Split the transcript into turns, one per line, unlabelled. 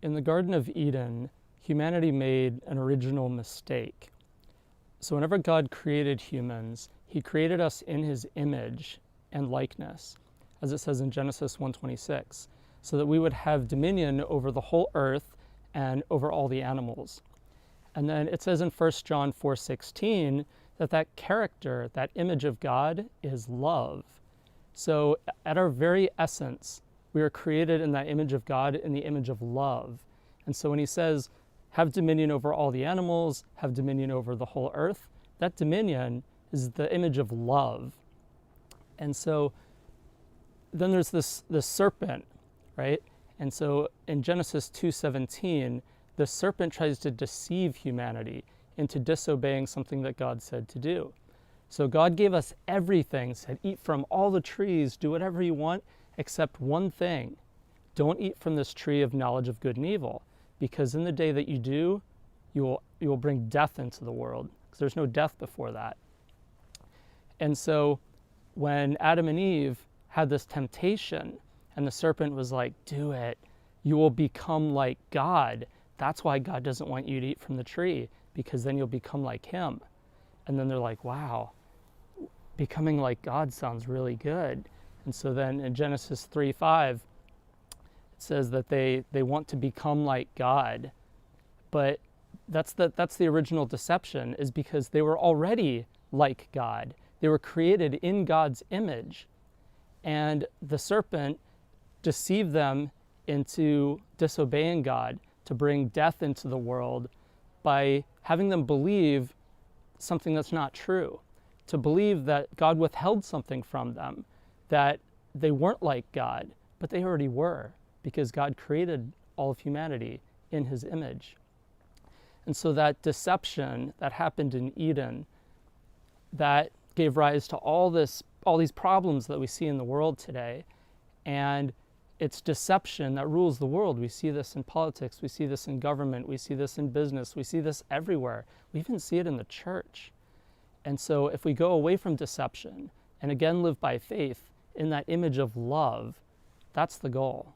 in the Garden of Eden, humanity made an original mistake. So whenever God created humans, he created us in his image and likeness, as it says in Genesis 1:26, so that we would have dominion over the whole earth and over all the animals. And then it says in 1 John 4:16 that that character, that image of God, is love. So at our very essence, we are created in that image of God, in the image of love. And so when he says, have dominion over all the animals, have dominion over the whole earth, that dominion is the image of love. And so then there's this serpent, right? And so in Genesis 2:17, the serpent tries to deceive humanity into disobeying something that God said to do. So God gave us everything, said eat from all the trees, do whatever you want, except one thing. Don't eat from this tree of knowledge of good and evil, because in the day that you do, you will bring death into the world, because there's no death before that. And so when Adam and Eve had this temptation, and the serpent was like, do it, you will become like God. That's why God doesn't want you to eat from the tree, because then you'll become like him. And then they're like, wow, becoming like God sounds really good. And so then in Genesis 3:5, it says that they want to become like God. But that's the original deception, is because they were already like God. They were created in God's image. And the serpent deceived them into disobeying God to bring death into the world by having them believe something that's not true, to believe that God withheld something from them, that they weren't like God, but they already were, because God created all of humanity in his image. And so that deception that happened in Eden, that gave rise to all these problems that we see in the world today. And it's deception that rules the world. We see this in politics, we see this in government, we see this in business, we see this everywhere. We even see it in the church. And so if we go away from deception and again live by faith in that image of love, that's the goal.